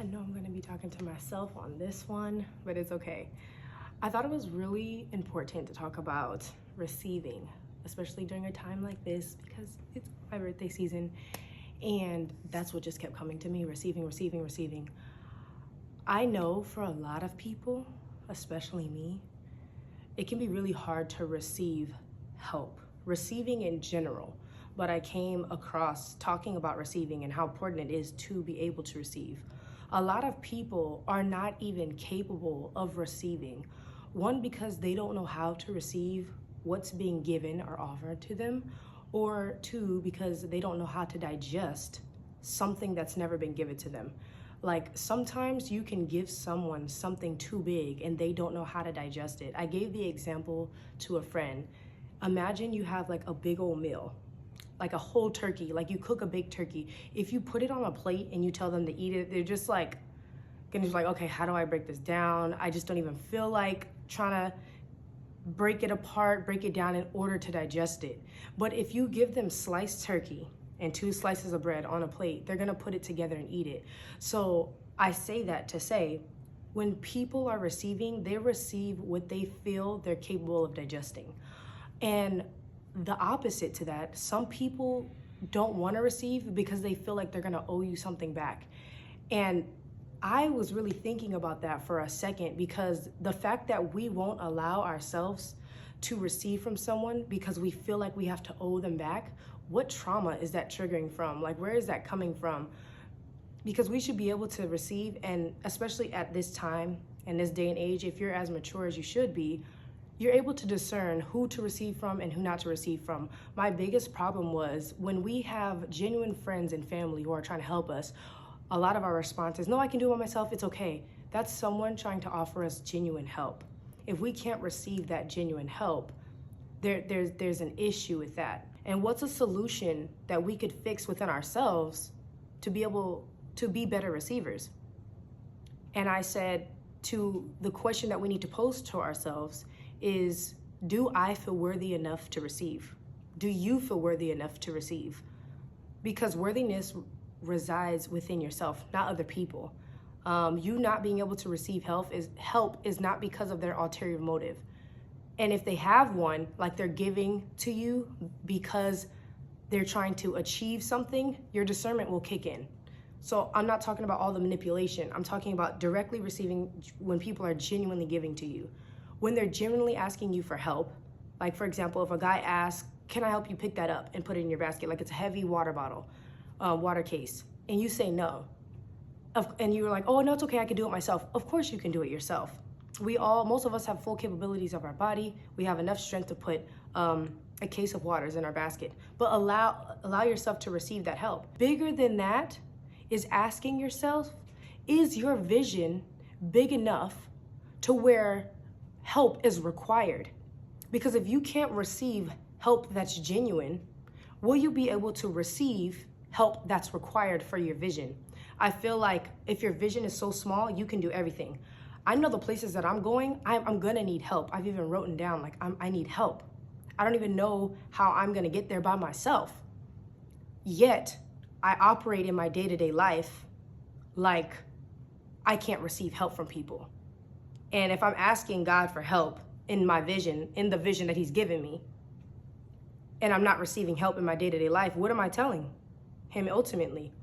I know I'm going to be talking to myself on this one, but it's okay. I thought it was really important to talk about receiving, especially during a time like this, because it's my birthday season, and that's what just kept coming to me, receiving, receiving, receiving. I know for a lot of people, especially me, it can be really hard to receive help, receiving in general. But I came across talking about receiving and how important it is to be able to receive. A lot of people are not even capable of receiving. One, because they don't know how to receive what's being given or offered to them, or two, because they don't know how to digest something that's never been given to them. Like sometimes you can give someone something too big and they don't know how to digest it. I gave the example to a friend. Imagine you have like a big old meal, like a whole turkey, like you cook a big turkey. If you put it on a plate and you tell them to eat it, they're just like, gonna be like, okay, how do I break this down? I just don't even feel like trying to break it apart, break it down in order to digest it. But if you give them sliced turkey and 2 slices of bread on a plate, they're gonna put it together and eat it. So I say that to say, when people are receiving, they receive what they feel they're capable of digesting. And the opposite to that, some people don't want to receive because they feel like they're going to owe you something back. And I was really thinking about that for a second, because the fact that we won't allow ourselves to receive from someone because we feel like we have to owe them back, what trauma is that triggering from? Like, where is that coming from? Because we should be able to receive, and especially at this time and this day and age, if you're as mature as you should be, you're able to discern who to receive from and who not to receive from. My biggest problem was when we have genuine friends and family who are trying to help us, a lot of our response is, no, I can do it by myself, it's okay. That's someone trying to offer us genuine help. If we can't receive that genuine help, there's an issue with that. And what's a solution that we could fix within ourselves to be able to be better receivers? And I said, to the question that we need to pose to ourselves is, do I feel worthy enough to receive? Do you feel worthy enough to receive? Because worthiness resides within yourself, not other people. You not being able to receive help is not because of their ulterior motive. And if they have one, like they're giving to you because they're trying to achieve something, your discernment will kick in. So I'm not talking about all the manipulation. I'm talking about directly receiving when people are genuinely giving to you. When they're genuinely asking you for help, like for example, if a guy asks, can I help you pick that up and put it in your basket? Like it's a heavy water bottle, water case, and you say no. And you're like, oh no, it's okay, I can do it myself. Of course you can do it yourself. Most of us have full capabilities of our body. We have enough strength to put a case of waters in our basket, but allow yourself to receive that help. Bigger than that is asking yourself, is your vision big enough to where help is required? Because if you can't receive help that's genuine, will you be able to receive help that's required for your vision? I feel like if your vision is so small, you can do everything. I know the places that I'm going, I'm gonna need help. I've even written down like I need help. I don't even know how I'm gonna get there by myself. Yet, I operate in my day-to-day life like I can't receive help from people. And if I'm asking God for help in my vision, in the vision that He's given me, and I'm not receiving help in my day-to-day life, what am I telling Him ultimately?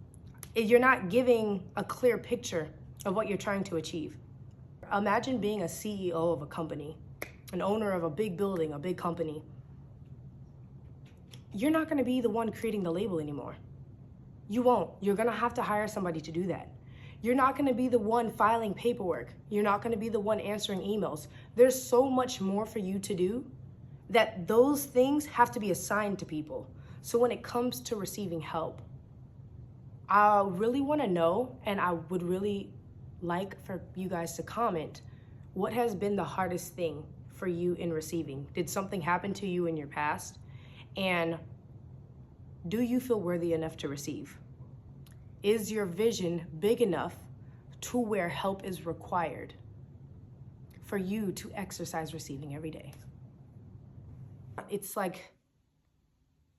You're not giving a clear picture of what you're trying to achieve. Imagine being a CEO of a company, an owner of a big building, a big company. You're not gonna be the one creating the label anymore. You won't. You're gonna have to hire somebody to do that. You're not gonna be the one filing paperwork. You're not gonna be the one answering emails. There's so much more for you to do that those things have to be assigned to people. So when it comes to receiving help, I really wanna know, and I would really like for you guys to comment, what has been the hardest thing for you in receiving? Did something happen to you in your past? And do you feel worthy enough to receive? Is your vision big enough to where help is required for you to exercise receiving every day? It's like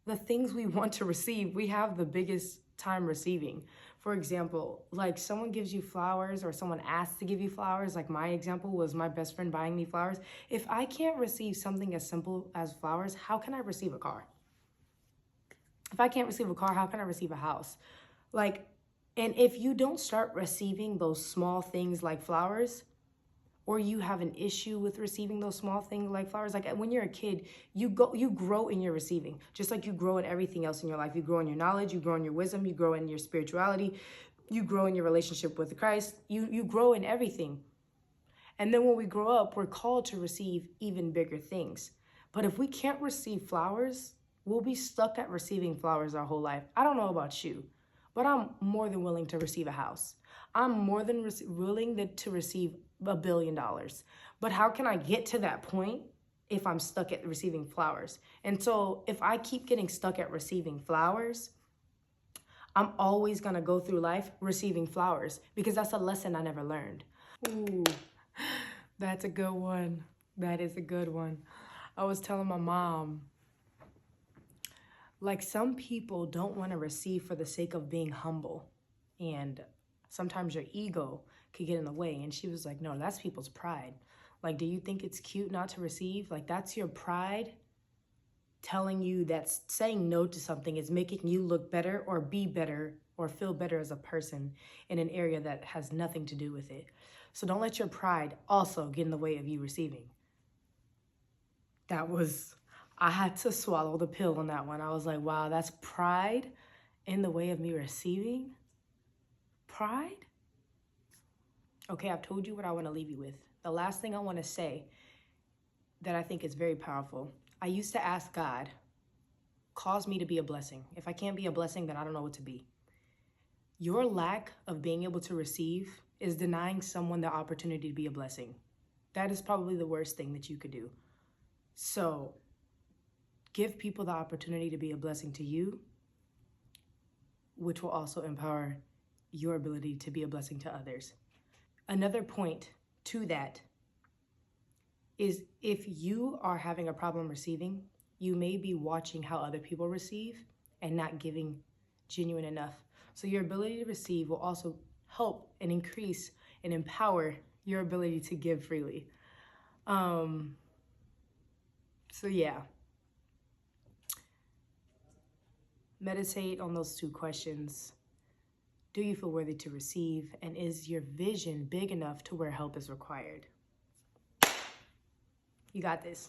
the things we want to receive, we have the biggest time receiving. For example, like someone gives you flowers or someone asks to give you flowers, like my example was my best friend buying me flowers. If I can't receive something as simple as flowers, how can I receive a car? If I can't receive a car, how can I receive a house? Like, and if you don't start receiving those small things like flowers, or you have an issue with receiving those small things like flowers, like when you're a kid, you grow in your receiving, just like you grow in everything else in your life. You grow in your knowledge, you grow in your wisdom, you grow in your spirituality, you grow in your relationship with Christ, you grow in everything. And then when we grow up, we're called to receive even bigger things. But if we can't receive flowers, we'll be stuck at receiving flowers our whole life. I don't know about you, but I'm more than willing to receive a house. I'm more than willing to receive $1 billion. But how can I get to that point if I'm stuck at receiving flowers? And so if I keep getting stuck at receiving flowers, I'm always gonna go through life receiving flowers because that's a lesson I never learned. Ooh, that's a good one. That is a good one. I was telling my mom, like some people don't want to receive for the sake of being humble. And sometimes your ego could get in the way. And she was like, no, that's people's pride. Like, do you think it's cute not to receive? Like, that's your pride telling you that saying no to something is making you look better or be better or feel better as a person in an area that has nothing to do with it. So don't let your pride also get in the way of you receiving. I had to swallow the pill on that one. I was like, wow, that's pride in the way of me receiving? Pride? Okay, I've told you what I want to leave you with. The last thing I want to say that I think is very powerful. I used to ask God, cause me to be a blessing. If I can't be a blessing, then I don't know what to be. Your lack of being able to receive is denying someone the opportunity to be a blessing. That is probably the worst thing that you could do. So give people the opportunity to be a blessing to you, which will also empower your ability to be a blessing to others. Another point to that is if you are having a problem receiving, you may be watching how other people receive and not giving genuine enough. So your ability to receive will also help and increase and empower your ability to give freely. So yeah, meditate on those two questions. Do you feel worthy to receive? And is your vision big enough to where help is required? You got this.